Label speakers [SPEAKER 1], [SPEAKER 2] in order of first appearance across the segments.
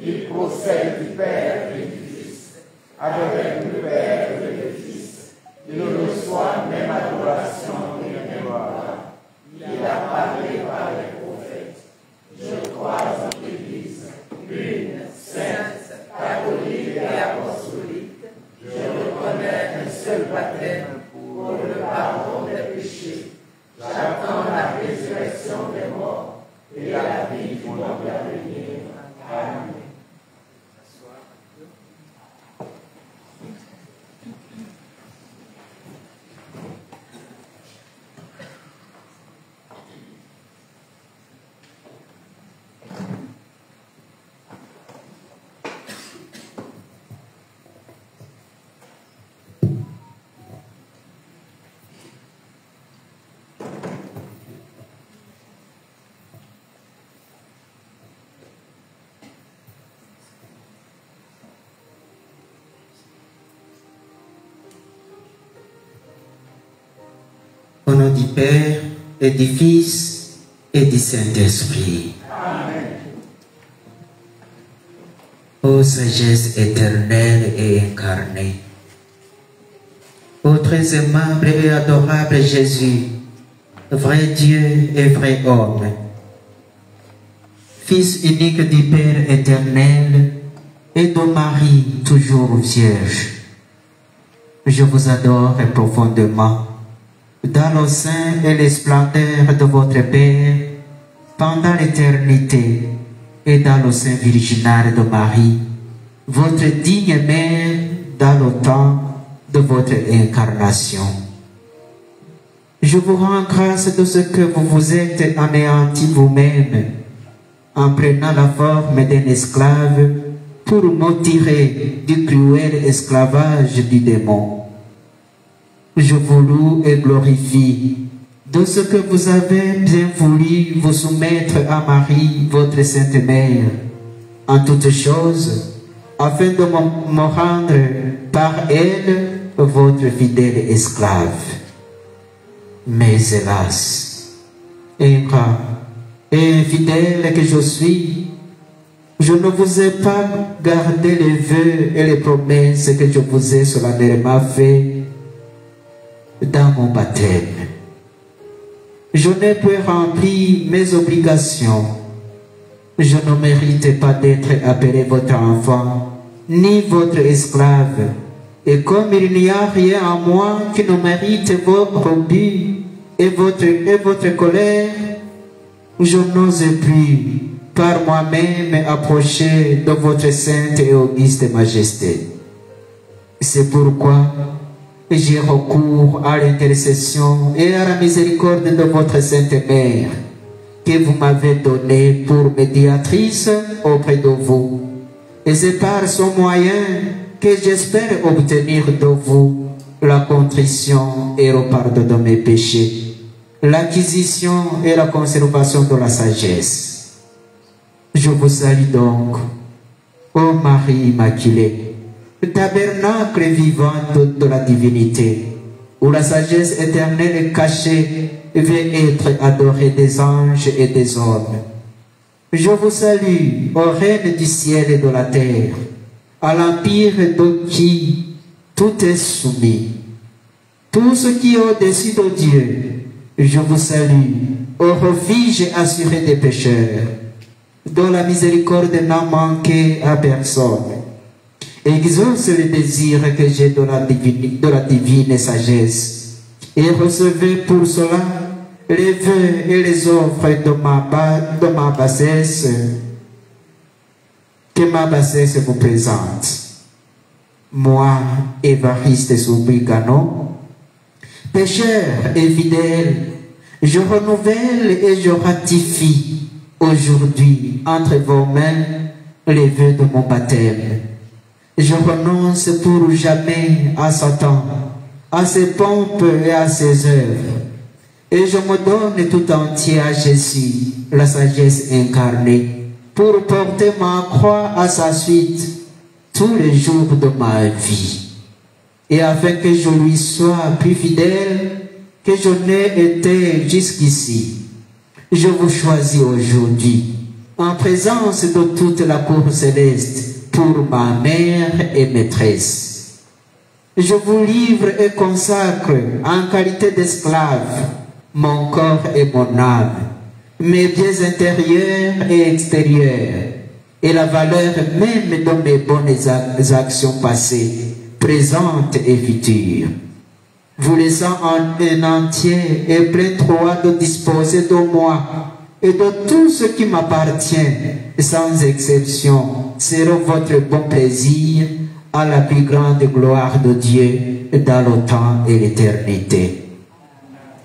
[SPEAKER 1] Il procède du Père et du Fils, avec le Père et le Fils. Il reçoit même adoration et gloire. Il a parlé par les prophètes. Je crois en l'Église, une, sainte, catholique et apostolique. Je reconnais un seul baptême pour le pardon des péchés. J'attends la résurrection des morts et la vie du monde à venir. Amen.
[SPEAKER 2] Au nom du Père et du Fils et du Saint-Esprit.
[SPEAKER 1] Amen.
[SPEAKER 2] Ô sagesse éternelle et incarnée, ô très aimable et adorable Jésus, vrai Dieu et vrai homme, Fils unique du Père éternel et de Marie toujours vierge, je vous adore profondément dans le sein et les splendeurs de votre Père, pendant l'éternité, et dans le sein virginal de Marie, votre digne mère, dans le temps de votre incarnation. Je vous rends grâce de ce que vous vous êtes anéanti vous-même, en prenant la forme d'un esclave pour me tirer du cruel esclavage du démon. Je vous loue et glorifie de ce que vous avez bien voulu vous soumettre à Marie, votre Sainte Mère, en toutes choses, afin de me rendre par elle votre fidèle esclave. Mais hélas, ingrat et infidèle que je suis, je ne vous ai pas gardé les vœux et les promesses que je vous ai solennellement faits dans mon baptême. Je n'ai pu remplir mes obligations. Je ne mérite pas d'être appelé votre enfant, ni votre esclave. Et comme il n'y a rien en moi qui ne mérite vos rebuts et votre colère, je n'ose plus par moi-même approcher de votre sainte et auguste majesté. C'est pourquoi j'ai recours à l'intercession et à la miséricorde de votre Sainte Mère, que vous m'avez donnée pour médiatrice auprès de vous. Et c'est par ce moyen que j'espère obtenir de vous la contrition et le pardon de mes péchés, l'acquisition et la conservation de la sagesse. Je vous salue donc, ô Marie Immaculée, le tabernacle vivant de la divinité, où la sagesse éternelle cachée veut être adorée des anges et des hommes. Je vous salue, ô Reine du ciel et de la terre, à l'empire de qui tout est soumis. Tout ce qui est au-dessus de Dieu, je vous salue, au refuge assuré des pécheurs, dont la miséricorde n'a manqué à personne. Exauce le désir que j'ai de la divine sagesse et recevez pour cela les vœux et les offres de ma bassesse, que ma bassesse vous présente. Moi, Évariste Soubrigano, pécheur et fidèle, je renouvelle et je ratifie aujourd'hui entre vos mains les vœux de mon baptême. Je renonce pour jamais à Satan, à ses pompes et à ses œuvres. Et je me donne tout entier à Jésus, la sagesse incarnée, pour porter ma croix à sa suite tous les jours de ma vie. Et afin que je lui sois plus fidèle que je n'ai été jusqu'ici, je vous choisis aujourd'hui en présence de toute la cour céleste, pour ma mère et maîtresse. Je vous livre et consacre en qualité d'esclave mon corps et mon âme, mes biens intérieurs et extérieurs, et la valeur même de mes bonnes actions passées, présentes et futures. Vous laissant en un entier et plein droit de disposer de moi et de tout ce qui m'appartient, sans exception, sera votre bon plaisir à la plus grande gloire de Dieu dans le temps et l'éternité.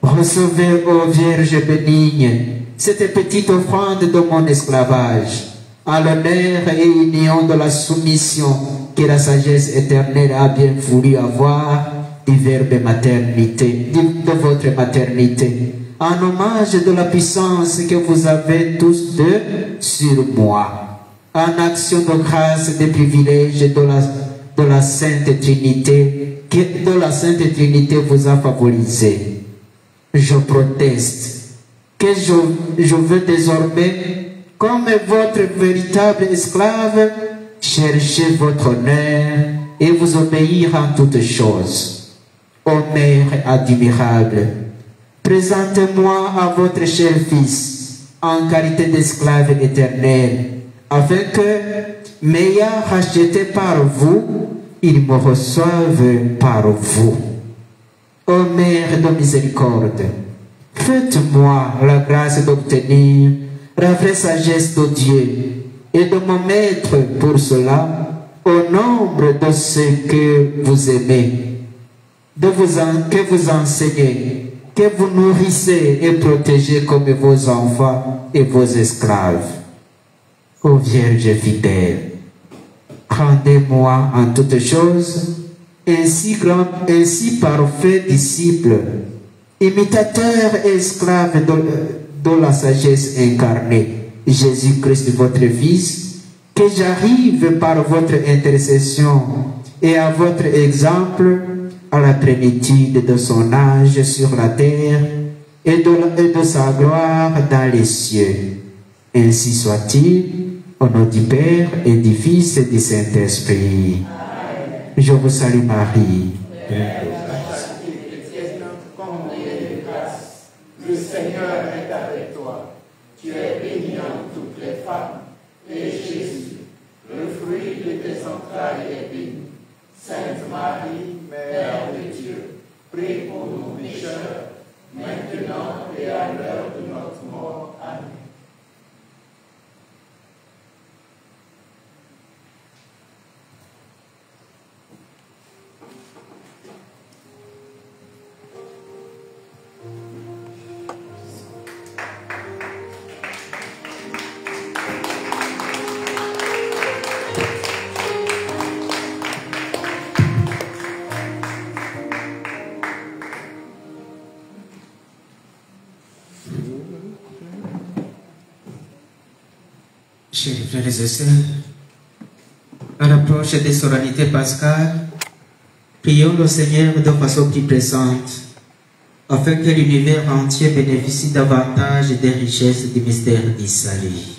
[SPEAKER 2] Recevez, ô Vierge bénigne, cette petite offrande de mon esclavage, à l'honneur et union de la soumission que la sagesse éternelle a bien voulu avoir du verbe maternité, de votre maternité, en hommage de la puissance que vous avez tous deux sur moi, en action de grâce des privilèges de la Sainte Trinité, que la Sainte Trinité vous a favorisé. Je proteste que je veux désormais, comme votre véritable esclave, chercher votre honneur et vous obéir en toutes choses. Ô Mère admirable, présentez-moi à votre cher Fils en qualité d'esclave éternel, afin que, m'ayant racheté par vous, il me reçoive par vous. Ô Mère de miséricorde, faites-moi la grâce d'obtenir la vraie sagesse de Dieu et de me mettre pour cela au nombre de ceux que vous aimez, que vous enseignez, que vous nourrissez et protégez comme vos enfants et vos esclaves. Ô Vierge fidèle, rendez-moi en toutes choses ainsi parfait disciple, imitateur et esclave de la sagesse incarnée, Jésus-Christ votre Fils, que j'arrive par votre intercession et à votre exemple à la plénitude de son âge sur la terre et de sa gloire dans les cieux. Ainsi soit-il, au nom du Père et du Fils et du Saint-Esprit. Je vous salue Marie.
[SPEAKER 1] Le Seigneur est avec toi. Tu es bénie entre toutes les femmes, et Jésus, le fruit de tes entrailles, est béni. Sainte Marie, Mère de Dieu, prie pour nous pécheurs, maintenant et à l'heure de notre mort. Amen.
[SPEAKER 2] Chers frères et sœurs, à l'approche des solennités pascales, prions le Seigneur de façon plus pressante, afin que l'univers entier bénéficie davantage des richesses du mystère du salut.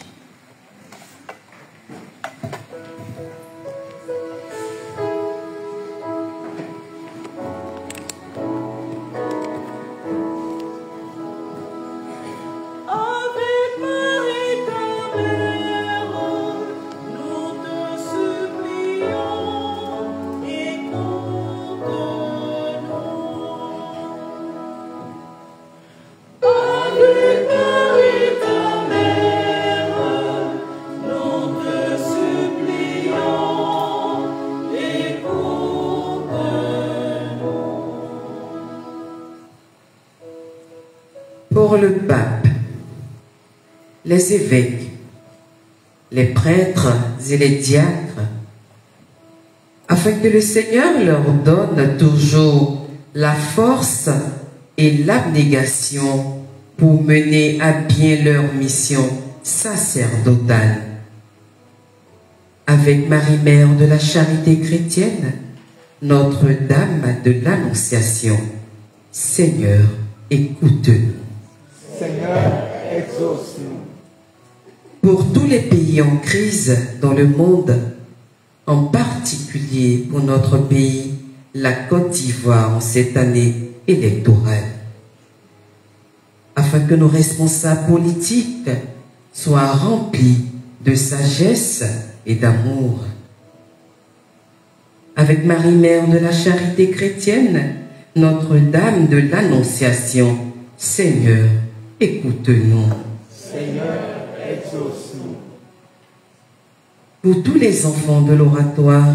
[SPEAKER 3] Pour le pape, les évêques, les prêtres et les diacres, afin que le Seigneur leur donne toujours la force et l'abnégation pour mener à bien leur mission sacerdotale. Avec Marie-Mère de la Charité chrétienne, Notre-Dame de l'Annonciation, Seigneur, écoute-nous.
[SPEAKER 1] Seigneur, exauce-nous.
[SPEAKER 3] pour tous les pays en crise dans le monde, en particulier pour notre pays, la Côte d'Ivoire, en cette année électorale, afin que nos responsables politiques soient remplis de sagesse et d'amour. Avec Marie-Mère de la Charité chrétienne, Notre-Dame de l'Annonciation, Seigneur, écoute-nous.
[SPEAKER 1] Seigneur, exauce-nous.
[SPEAKER 3] Pour tous les enfants de l'oratoire,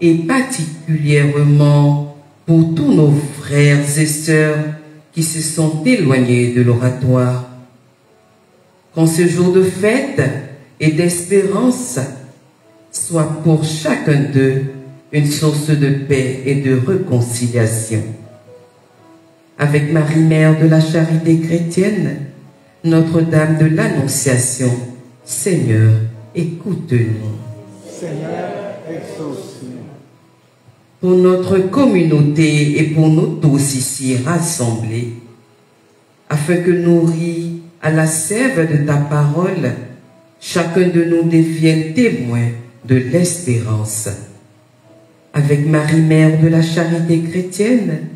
[SPEAKER 3] et particulièrement pour tous nos frères et sœurs qui se sont éloignés de l'oratoire, qu'en ce jour de fête et d'espérance soit pour chacun d'eux une source de paix et de réconciliation. Avec Marie-Mère de la Charité chrétienne, Notre-Dame de l'Annonciation, Seigneur, écoute-nous.
[SPEAKER 1] Seigneur, exauce-nous.
[SPEAKER 3] Pour notre communauté et pour nous tous ici rassemblés, afin que nourris à la sève de ta parole, chacun de nous devienne témoin de l'espérance. Avec Marie-Mère de la Charité chrétienne,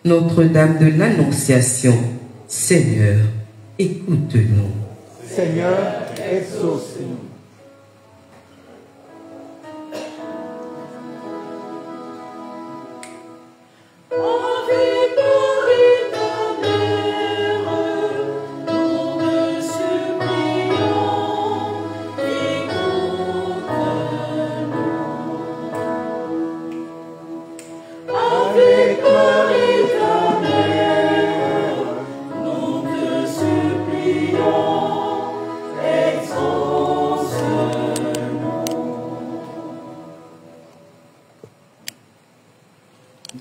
[SPEAKER 3] Notre-Dame de l'Annonciation, Seigneur, écoute-nous.
[SPEAKER 1] Seigneur, exauce-nous.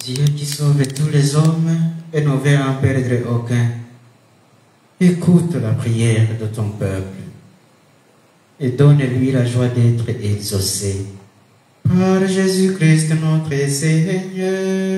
[SPEAKER 2] Dieu qui sauve tous les hommes et ne veut en perdre aucun, écoute la prière de ton peuple et donne-lui la joie d'être exaucé. Par Jésus-Christ notre Seigneur.